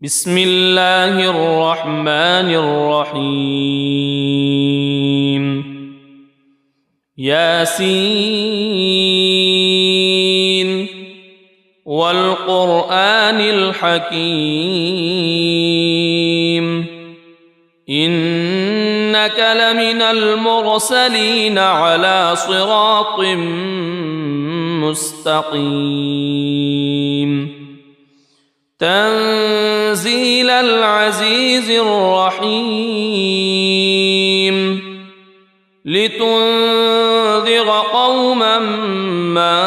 بسم الله الرحمن الرحيم ياسين والقرآن الحكيم إنك لمن المرسلين على صراط مستقيم تنزيل العزيز الرحيم لتنذر قوما ما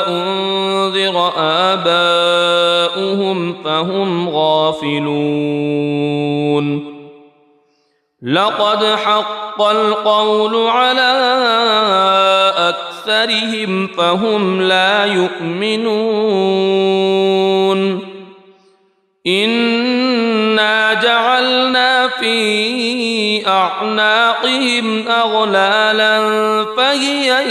أنذر آباؤهم فهم غافلون لقد حق القول على أكثرهم فهم لا يؤمنون إنا جعلنا في أعناقهم أغلالا فهي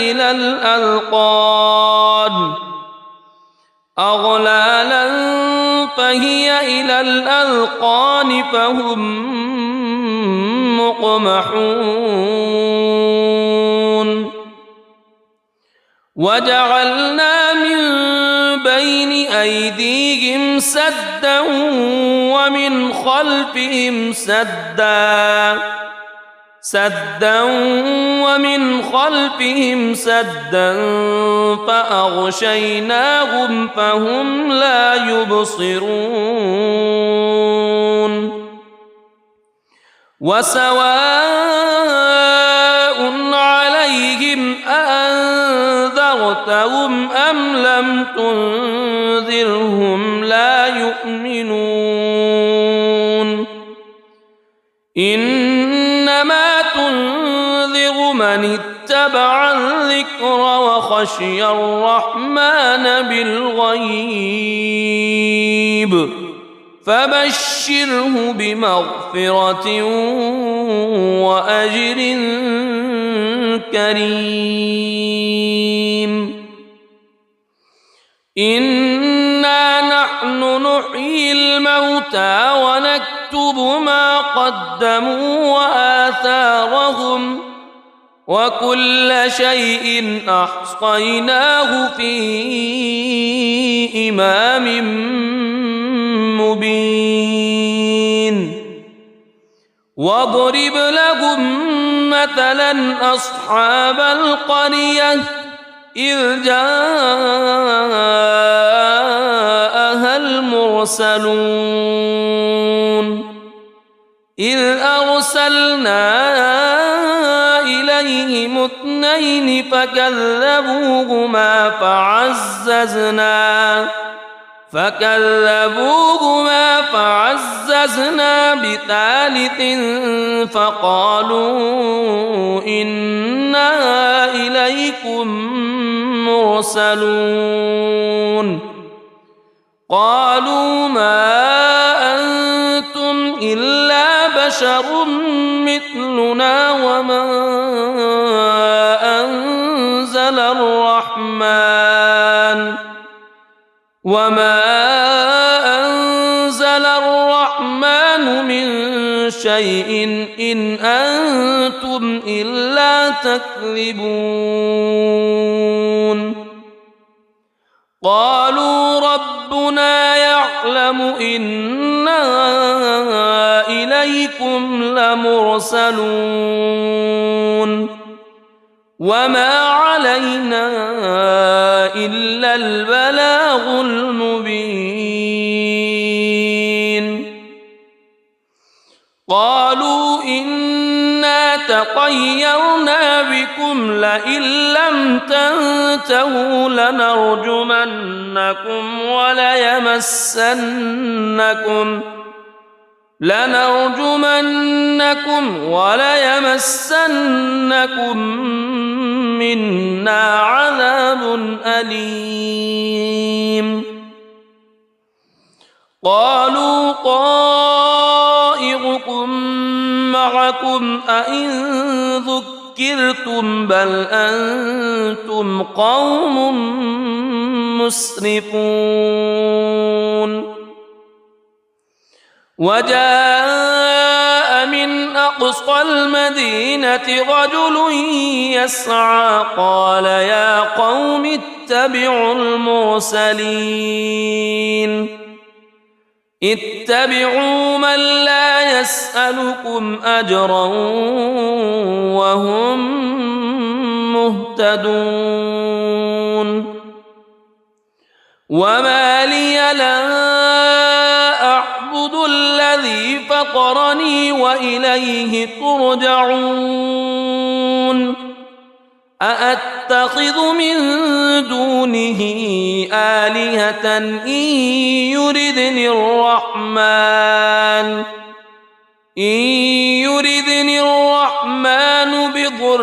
إلى الأذقان فهم مقمحون وجعلنا من بين أيديهم سدا ومن خلفهم سدا فأغشيناهم فهم لا يبصرون وسواء عليهم أأنذرتهم أم لم تنذرهم لا يؤمنون إنما تنذر من اتبع الذكر وخشي الرحمن بالغيب فبشره بمغفرة وأجر كريم إنا نحن نحيي الموتى ونكتب ما قدموا وآثارهم وكل شيء أحصيناه في إمام مبين واضرب لهم مثلا أصحاب القرية إذ جاءها المرسلون إذ أرسلنا إليهم اثنين فكذبوهما فعززنا بثالث فقالوا إنا إليكم مرسلون قالوا ما أنتم إلا بشر مثلنا وما أنزل الرحمن من شيء إن أنتم إلا تكذبون قالوا ربنا يعلم إنا إليكم لمرسلون وما علينا إلا البلاغ المبين قالوا إنا تطيرنا بكم لئن لم تنتهوا لنرجمنكم وليمسنكم منا عذاب أليم قالوا طائركم معكم أئن ذكرتم بل أنتم قوم مسرفون وجاء من أقصى المدينة رجل يسعى قال يا قوم اتبعوا المرسلين اتبعوا من لا يسألكم أجرا وهم مهتدون وما لي لا أعبد الذي فطرني وإليه ترجعون أأتخذ من دونه آلهة إن يردني الرحمن بضر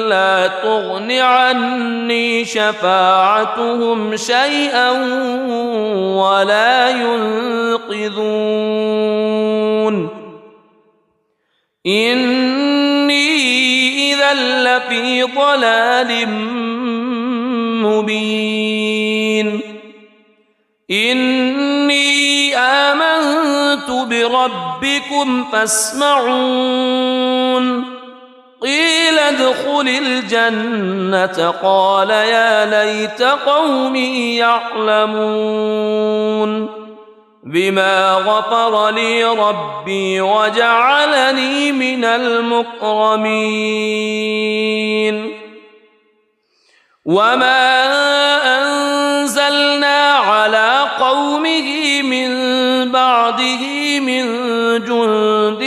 لا تغن عني شفاعتهم شيئا ولا ينقذون إني إذا لفي ضلال مبين إني آمنت بربكم فاسمعون قيل ادخل الجنة قال يا ليت قومي يعلمون بما غفر لي ربي وجعلني من المكرمين وما أنزلنا على قومه من بعده من جند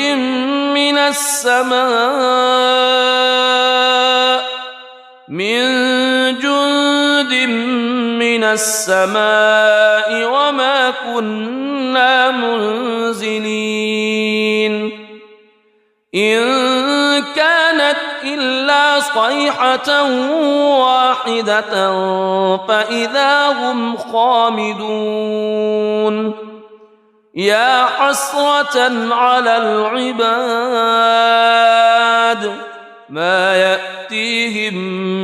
من السماء وما كنا منزلين إن كانت إلا صيحة واحدة فإذا هم خامدون يا حسرة على العباد ما يأتيهم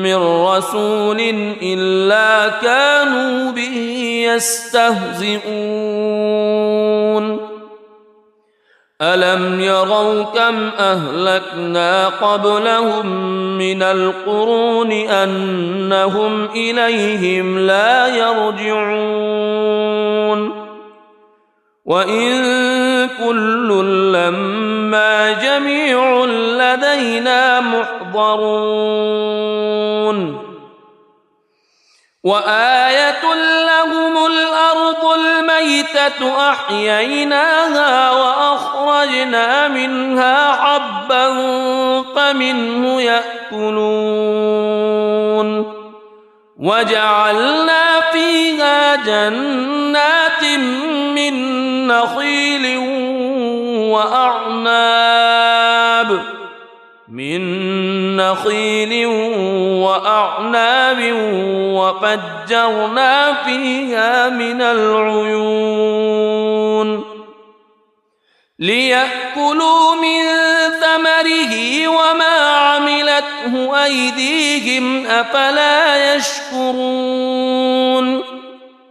من رسول إلا كانوا به يستهزئون ألم يروا كم أهلكنا قبلهم من القرون أنهم إليهم لا يرجعون وإن كل لما جميع لدينا محضرون وآية لهم الأرض الميتة أحييناها وأخرجنا منها حبا فمنه يأكلون وجعلنا فيها جنات من نخيل وأعناب وفجرنا فيها من العيون ليأكلوا من ثمره وما عملته أيديهم أفلا يشكرون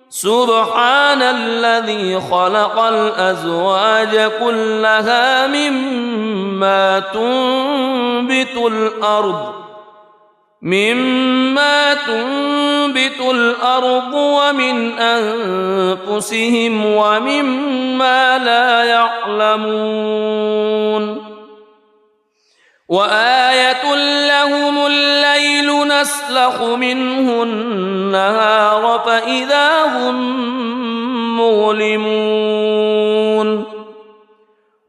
سبحان الذي خلق الأزواج كلها مما تنبت الأرض ومن أنفسهم ومما لا يعلمون وآية لهم الليل نسلخ منه النهار فإذا هم مظلمون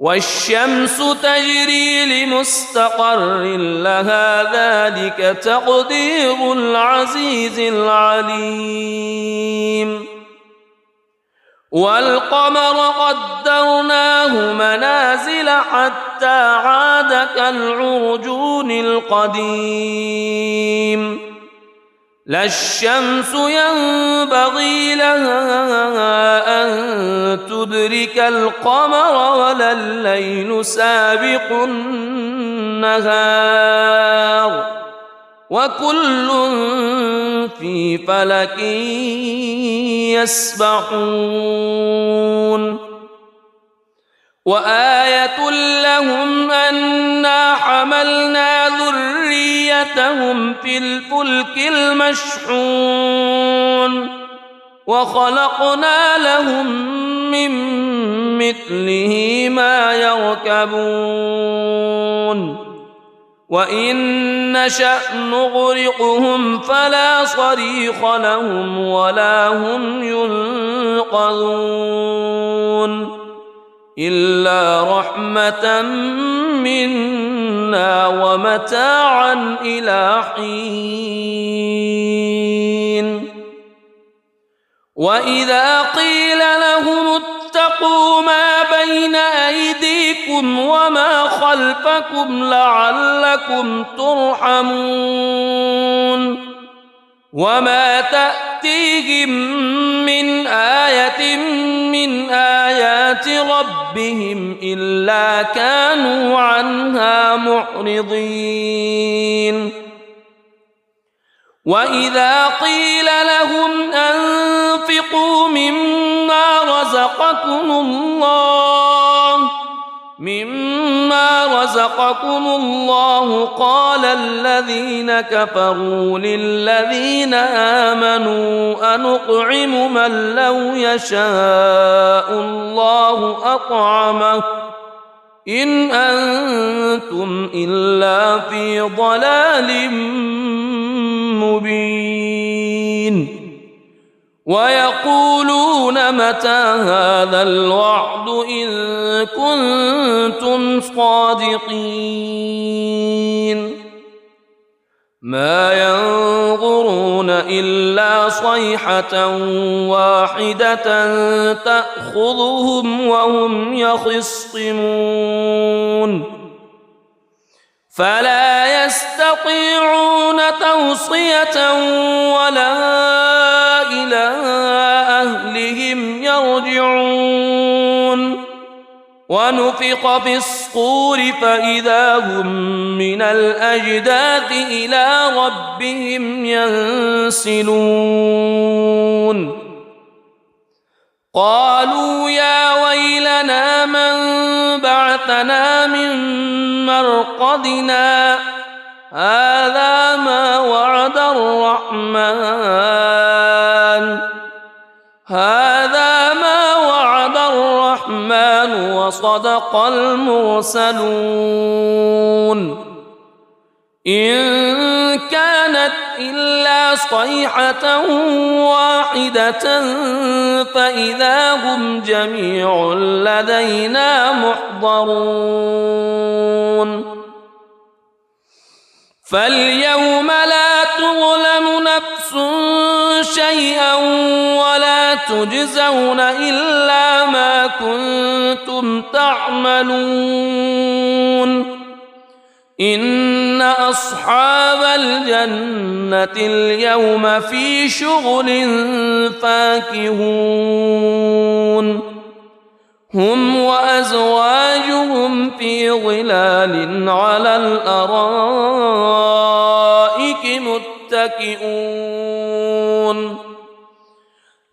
والشمس تجري لمستقر لها ذلك تقدير العزيز العليم والقمر قدرناه منازل حتى عاد كالعرجون القديم لا الشمس ينبغي لها أن تدرك القمر ولا الليل سابق النهار وكل في فلك يسبحون وآية لهم أنا حملنا ذريتهم في الفلك المشحون وخلقنا لهم من مثله ما يركبون وإن نشأ نغرقهم فلا صريخ لهم ولا هم ينقذون إلا رحمة منا ومتاعا إلى حين وإذا قيل لهم اتقوا ما بين أيديكم وما خلفكم لعلكم ترحمون وما تأتيهم من آية من آيات ربهم إلا كانوا عنها معرضين وإذا قيل لهم أنفقوا مما رزقكم الله قال الذين كفروا للذين آمنوا أنطعم من لو يشاء الله أطعمه إن أنتم إلا في ضلال مبين ويقولون متى هذا الوعد إن كنتم صادقين ما ينظرون إلا صيحة واحدة تأخذهم وهم يخصمون فلا يستطيعون توصية ولا إلى أهلهم يرجعون ونفخ في الصور فإذا هم من الأجداث إلى ربهم ينسلون قالوا يا ويلنا من بعثنا من مرقدنا هذا ما وعد الرحمن وصدق المرسلون إن كانت إلا صيحة واحدة فإذا هم جميع لدينا محضرون فاليوم لا تظلم نفس شيئا ولا تجزون إلا ما كنتم تعملون إن أصحاب الجنة اليوم في شغل فاكهون هم وأزواجهم في ظلال على الأرائك متكئون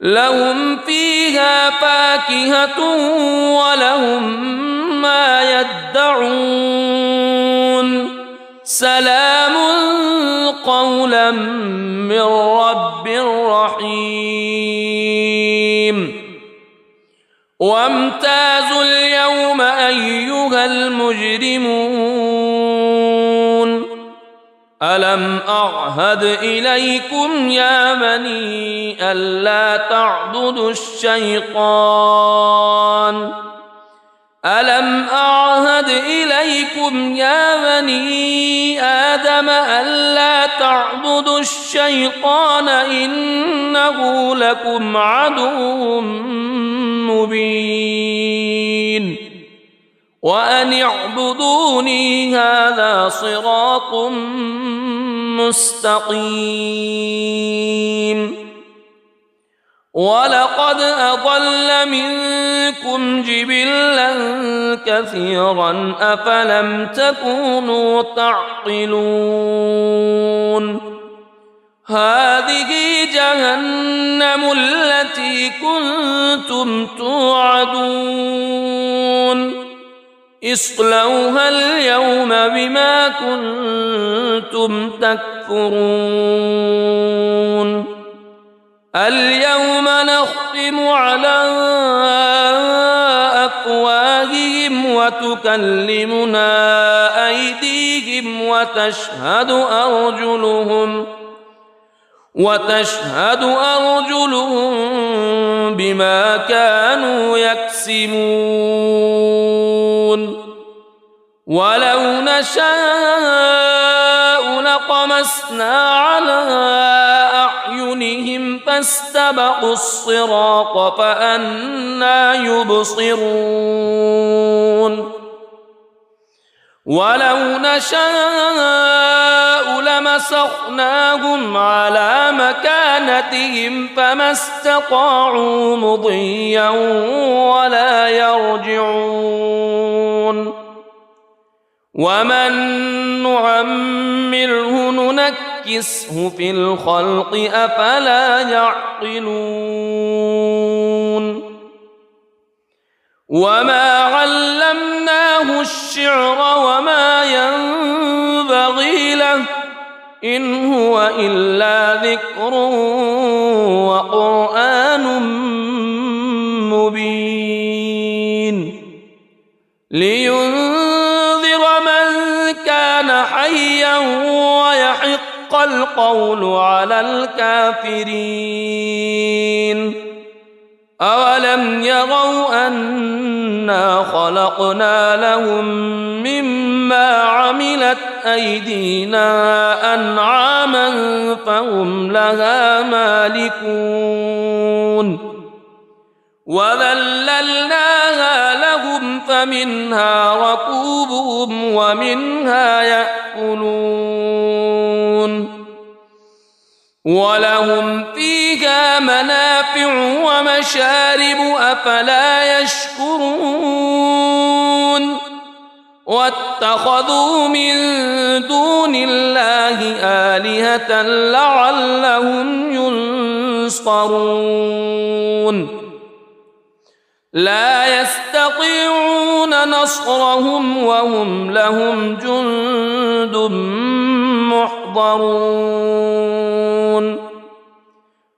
لهم فيها فاكهة ولهم ما يدعون سلام قولا من رب رحيم وامتازوا اليوم أيها المجرمون ألم أعهد إليكم يا بني ألا تعبدوا الشيطان ألم أعهد إليكم يا بني آدم ألا تعبدوا الشيطان إنه لكم عدو مبين وأن اعبدوني هذا صراط مستقيم ولقد أضل منكم جبلا كثيرا أفلم تكونوا تعقلون هذه جهنم التي كنتم توعدون اصلوها اليوم بما كنتم تكفرون اليوم نختم على أفواههم وتكلمنا أيديهم وتشهد أرجلهم بما كانوا يكسبون ولو نشاء لطمسنا على أعينهم فاستبقوا الصراط فأنى يبصرون ولو نشاء لمسخناهم على مكانتهم فما استطاعوا مضيا ولا يرجعون ومن نعمره ننكسه في الخلق أفلا يعقلون وما علمناه الشعر وما ينبغي له إن هو إلا ذكر وقرآن مبين لينذر من كان حيا ويحق القول على الكافرين أولم يروا أنا خلقنا لهم مما عملت أيدينا أنعاما فهم لها مالكون وذللناها لهم فمنها ركوبهم ومنها يأكلون ولهم فيها منافع ومشارب أفلا يشكرون واتخذوا من دون الله آلهة لعلهم ينصرون لا يستطيعون نصرهم وهم لهم جند محضرون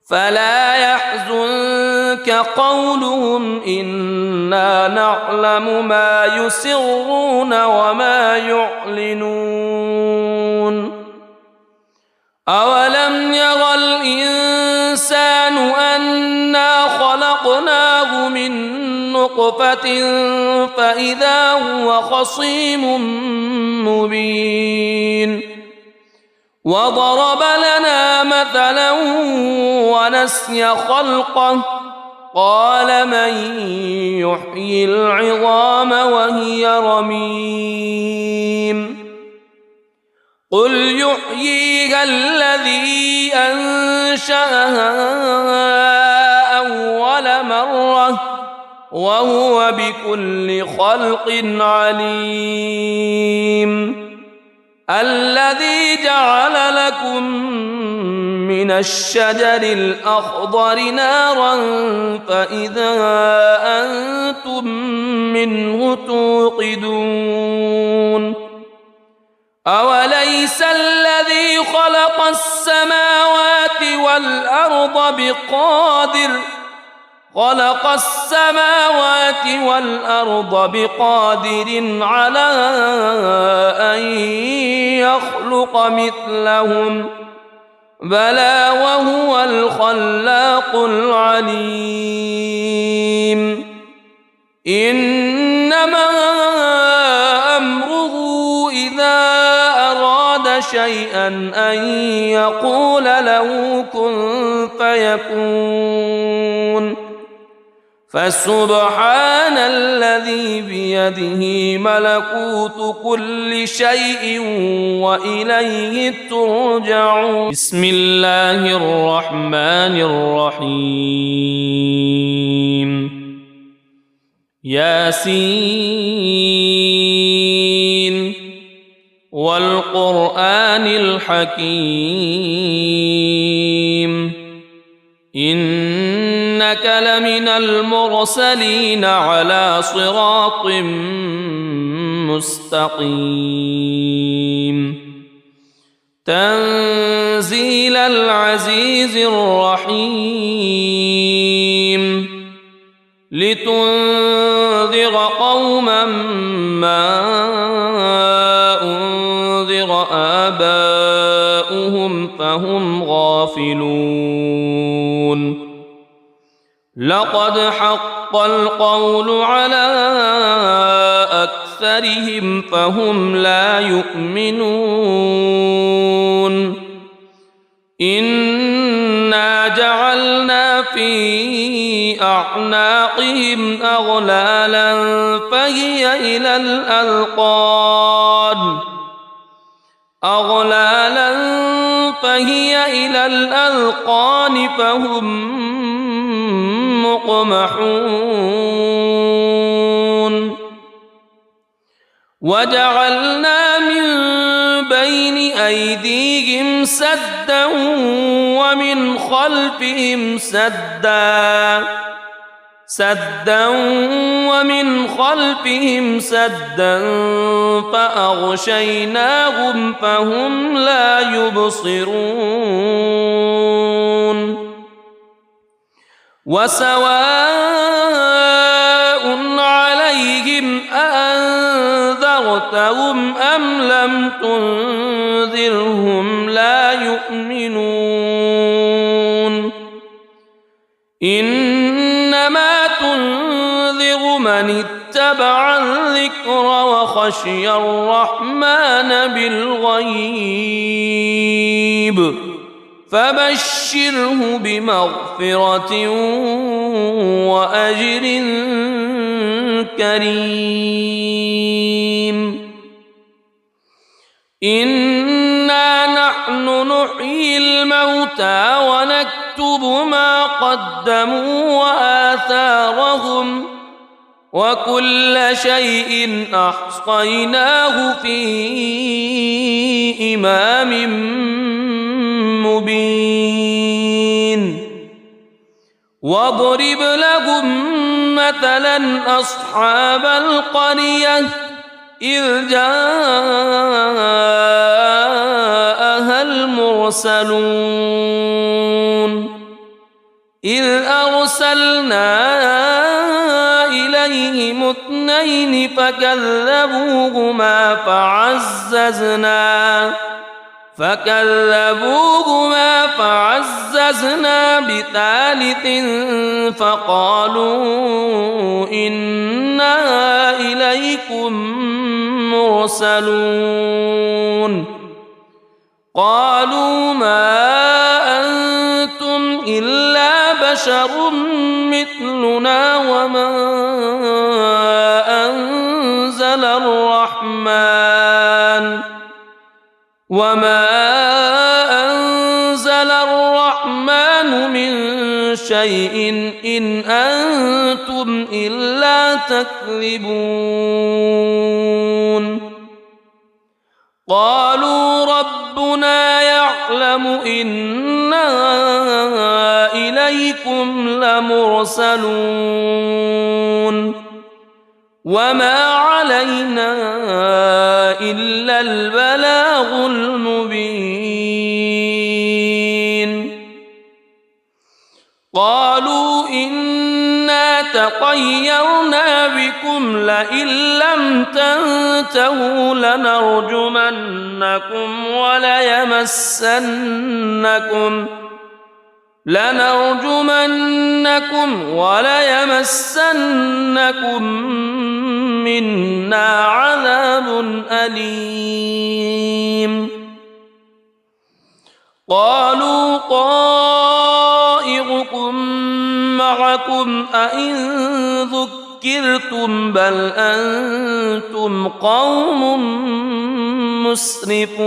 فلا يحزنك قولهم إنا نعلم ما يسرون وما يعلنون أولم ير الإنسان أنا خلقناه من نطفة فإذا هو خصيم مبين وضرب لنا مثلا ونسي خلقه قال من يحيي العظام وهي رميم قل يحييها الذي أنشأها أول مرة وهو بكل خلق عليم الذي جعل لكم من الشجر الأخضر نارا فإذا أنتم منه توقدون أوليس الذي خلق السماوات والأرض بقادر على أن يخلق مثلهم بلى وهو الخلاق العليم إنما أمره إذا أراد شيئا أن يقول له كن فيكون فسبحان الذي بيده ملكوت كل شيء وإليه ترجعون بسم الله الرحمن الرحيم ياسين والقرآن الحكيم إنك لمن المرسلين على صراط مستقيم تنزيل العزيز الرحيم لتنذر قوما ما أنذر آباؤهم فهم غافلون لقد حق القول على أكثرهم فهم لا يؤمنون إنا جعلنا في أعناقهم أغلالا فهي إلى الأذقان فهم مقمحون وجعلنا من بين أيديهم سدا ومن خلفهم سدا فأغشيناهم فهم لا يبصرون وسواء عليهم أأنذرتهم أم لم تنذرهم لا يؤمنون إنما تنذر من اتبع الذكر وخشي الرحمن بالغيب فبشره بمغفرة وأجر كريم إنا نحن نحيي الموتى ونكتب ما قدموا وآثارهم وكل شيء أحصيناه في إمام مبين واضرب لهم مثلا أصحاب القرية إذ جاءها المرسلون إذ أرسلنا إليهم اثنين فكذبوهما فعززنا بثالث فقالوا إنا إليكم مرسلون قالوا ما أنتم إلا بشر مثلنا وما أنزل الرحمن من شيء إن أنتم إلا تكذبون قالوا ربنا يعلم إنا إليكم لمرسلون وما علينا إلا البلاغ المبين قالوا إنا تطيرنا بكم لئن لم تنتهوا لنرجمنكم وليمسنكم منا عذاب أليم قالوا طائركم معكم أئن ذكرتم بل أنتم قوم مسرفون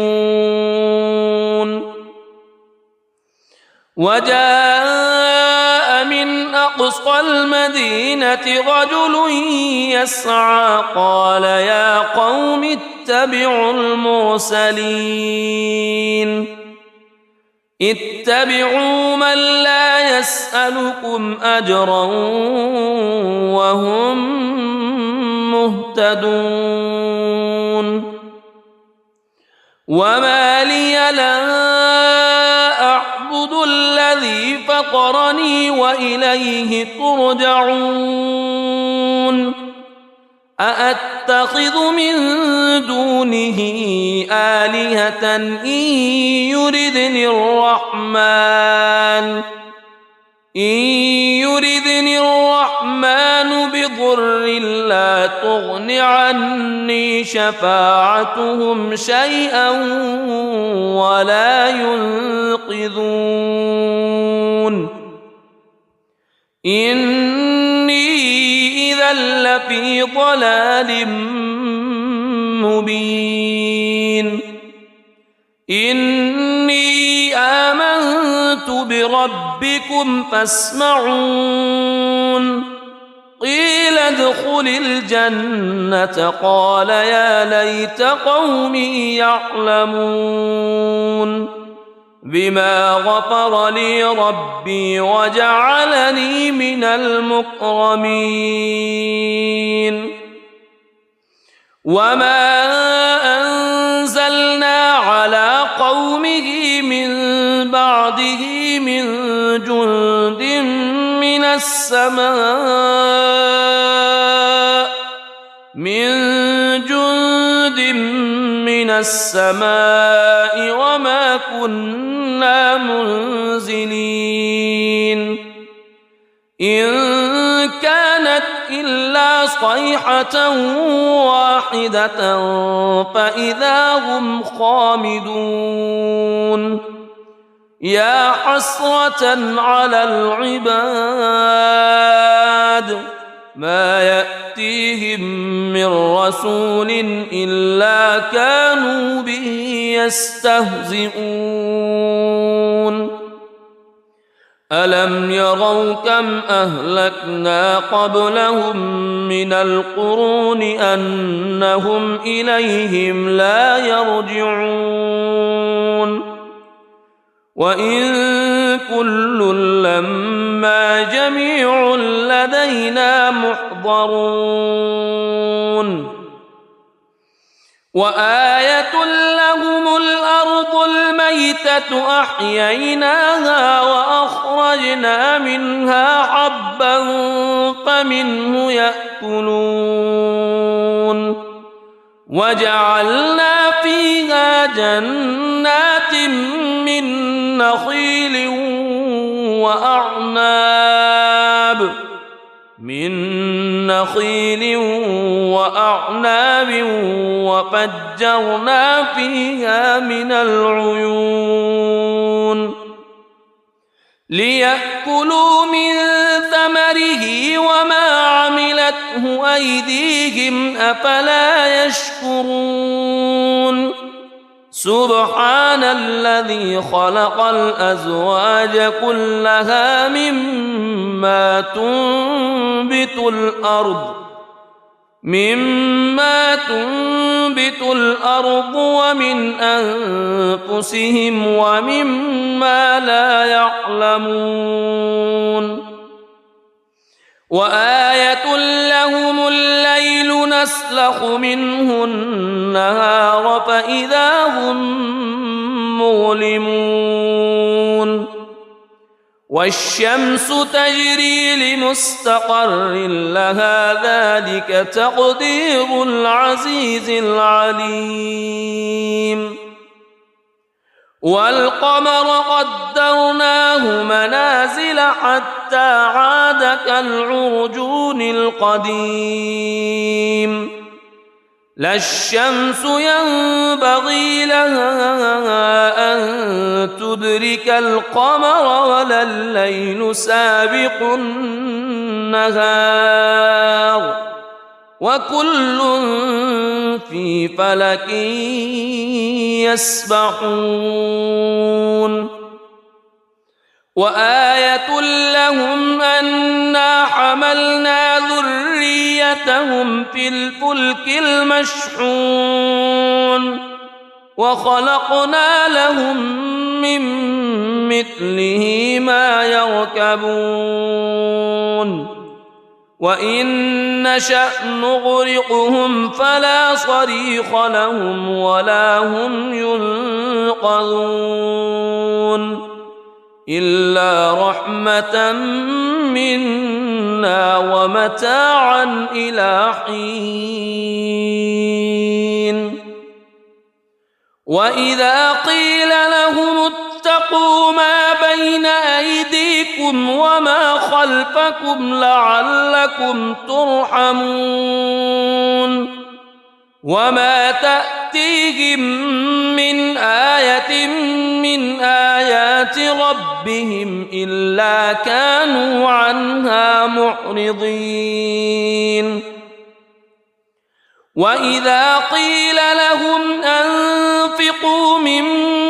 وجاء من أقصى المدينة رجل يسعى قال يا قوم اتبعوا من لا يسألكم أجرا وهم مهتدون وما لي لا أعبد الذي فطرني وإليه ترجعون أأتخذ من دونه آلهة إن يردني الرحمن بضر لا تغن عني شفاعتهم شيئا ولا ينقذون إني إذا لفي ضلال مبين إني آمنت بربكم فاسمعون قيل ادخل الجنة قال يا ليت قومي يعلمون بما غفر لي ربي وجعلني من المكرمين وما أنزلنا على قومه من بعده من جند من السماء وما كنا منزلين إن كانت إلا صيحة واحدة فإذا هم خامدون يا حسرة على العباد ما يأتيهم من رسول إلا كانوا به يستهزئون ألم يروا كم أهلكنا قبلهم من القرون أنهم إليهم لا يرجعون وإن كل لما جميع لدينا محضرون وآية لهم الأرض الميتة أحييناها وأخرجنا منها حبا فمنه يأكلون وجعلنا فيها جنات من نخيل وأعناب وفجرنا فيها من العيون ليأكلوا من ثمره وما عملته أيديهم أفلا يشكرون سبحان الذي خلق الأزواج كلها مما تنبت الأرض ومن أنفسهم ومما لا يعلمون وآية لهم الليل نسلخ منه النهار فإذا هم مظلمون والشمس تجري لمستقر لها ذلك تقدير العزيز العليم والقمر قدرناه منازل حتى عاد كالعرجون القديم لا الشمس ينبغي لها أن تدرك القمر ولا الليل سابق النهار وكل في فلك يسبحون وآية لهم أنا حملنا ذريتهم في الفلك المشحون وخلقنا لهم من مثله ما يركبون وإن نشأ نغرقهم فلا صريخ لهم ولا هم ينقذون إلا رحمة منا ومتاعا إلى حين وإذا قيل لهم اتقوا ما بين أيديكم وما خلفكم لعلكم ترحمون وما تأتيهم من آية من آيات ربهم إلا كانوا عنها معرضين وإذا قيل لهم أنفقوا مما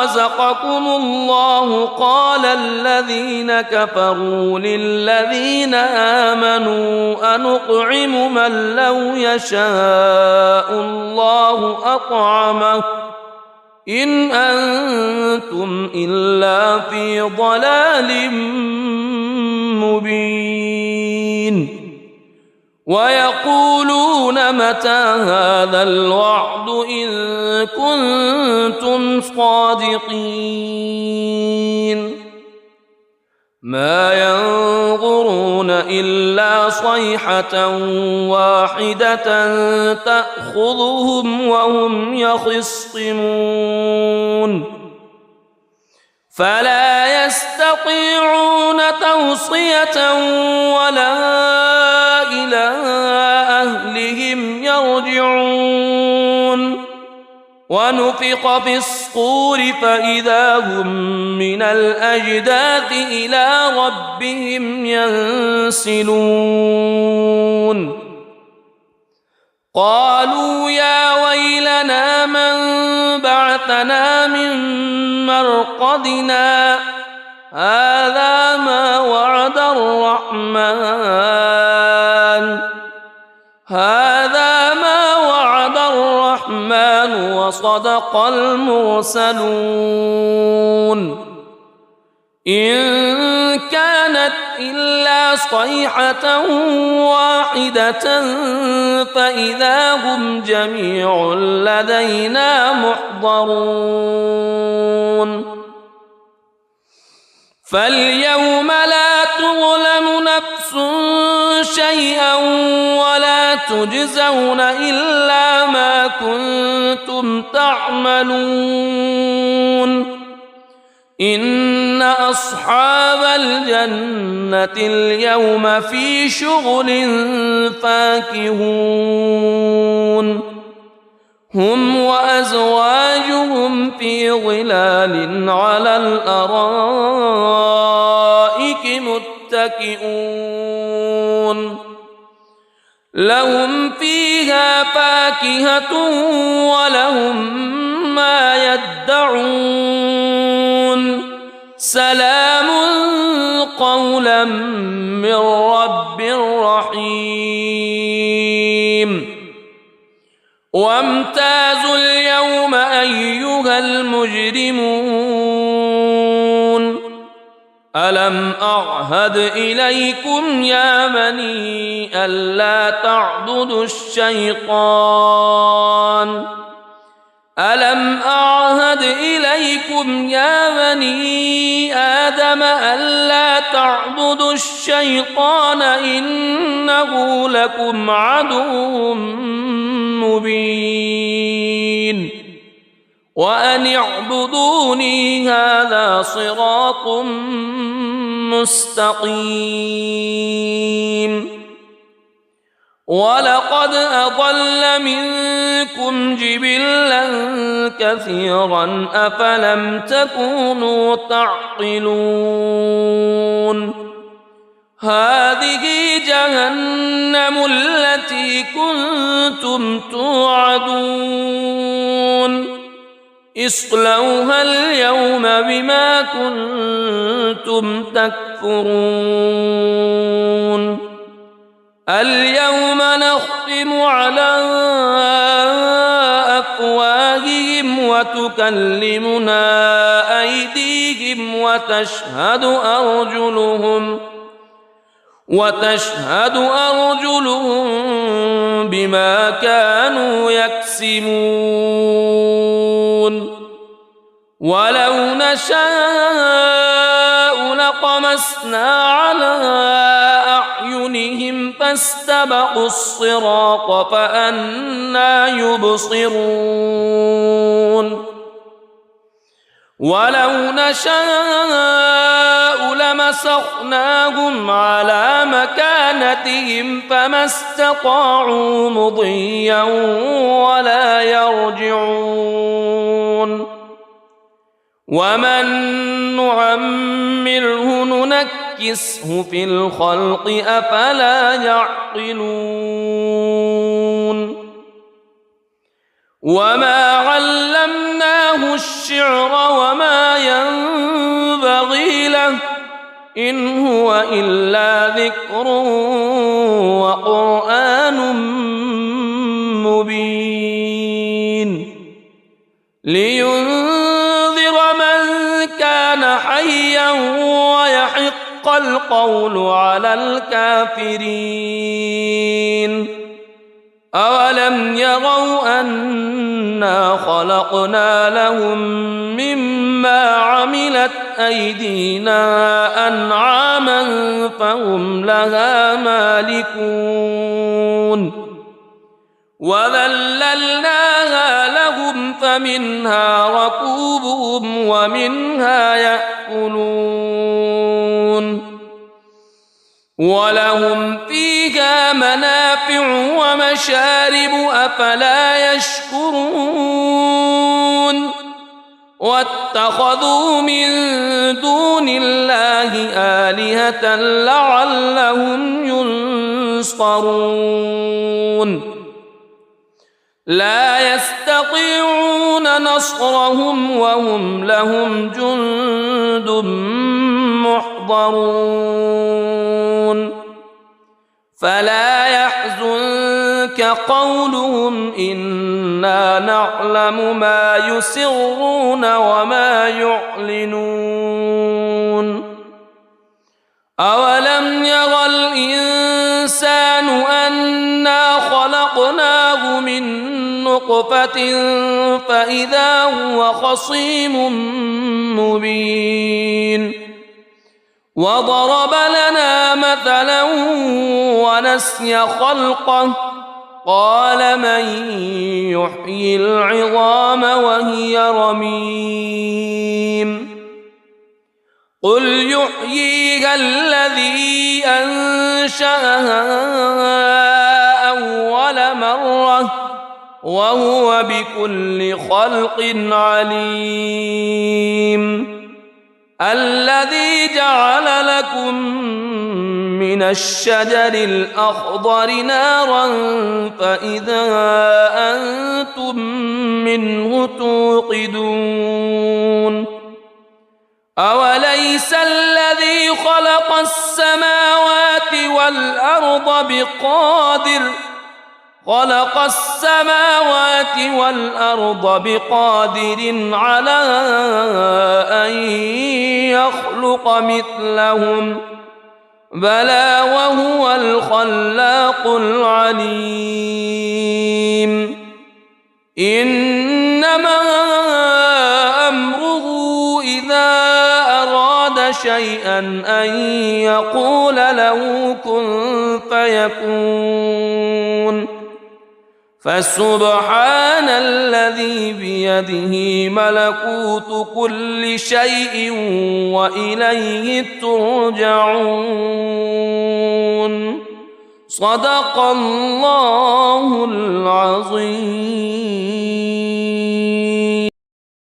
رزقكم الله قال الذين كفروا للذين آمنوا أنطعم من لو يشاء الله أطعمه إن أنتم إلا في ضلال مبين ويقولون متى هذا الوعد إن كنتم صادقين ما ينظرون إلا صيحة واحدة تأخذهم وهم يخصمون فلا يستطيعون توصية ولا إلى أهلهم يرجعون ونفخ في الصور فإذا هم من الأجداث إلى ربهم ينسلون قالوا يا ويلنا من بعثنا من مرقدنا هذا ما وعد الرحمن وصدق المرسلون إن كانت إلا صيحة واحدة فإذا هم جميع لدينا محضرون فاليوم لا تظلم نفس شيئا ولا تجزون إلا ما كنتم تعملون إن أصحاب الجنة اليوم في شغل فاكهون هم وأزواجهم في ظلال على الأرائك متكئون لهم فيها فاكهة ولهم ما يدعون سلام قولا من رب رحيم وامتازوا اليوم أيها المجرمون ألم أعهد إليكم يا بني ألا تعبدوا الشيطان ألم أعهد إليكم يا بني آدم ألا تعبدوا الشيطان إنه لكم عدو مبين وأن اعبدوني هذا صراط مستقيم ولقد أضل منكم جبلا كثيرا أفلم تكونوا تعقلون هذه جهنم التي كنتم توعدون اصلوها اليوم بما كنتم تكفرون اليوم نختم على أفواههم وتكلمنا أيديهم وتشهد أرجلهم بما كانوا يكسبون ولو نشاء لطمسنا على أعينهم فاستبقوا الصراط فأنى يبصرون ولو نشاء لمسخناهم على مكانتهم فما استطاعوا مضيا ولا يرجعون ومن نعمره ننكسه في الخلق أفلا يعقلون وما علمناه الشعر وما ينبغي له إن هو إلا ذكر وقرآن مبين لينذر من كان حيا ويحق القول على الكافرين أولم يروا أنا خلقنا لهم مما عملت أيدينا أنعاما فهم لها مالكون وذللناها لهم فمنها ركوبهم ومنها يأكلون ولهم فيها منافع ومشارب أفلا يشكرون واتخذوا من دون الله آلهة لعلهم ينصرون لا يستطيعون نصرهم وهم لهم جند محضرون فلا يحزنك قولهم إنا نعلم ما يسرون وما يعلنون أولم ير الإنسان أنا خلقناه من نطفة فإذا هو خصيم مبين وضرب لنا مثلا ونسي خلقه قال من يحيي العظام وهي رميم قل يحييها الذي أنشأها أول مرة وهو بكل خلق عليم الذي جعل لكم من الشجر الأخضر نارا فإذا أنتم منه توقدون أوليس الذي خلق السماوات والأرض بقادر على أن يخلق مثلهم بلى وهو الخلاق العليم إنما أمره إذا أراد شيئا أن يقول له كن فيكون فسبحان الذي بيده ملكوت كل شيء وإليه ترجعون صدق الله العظيم.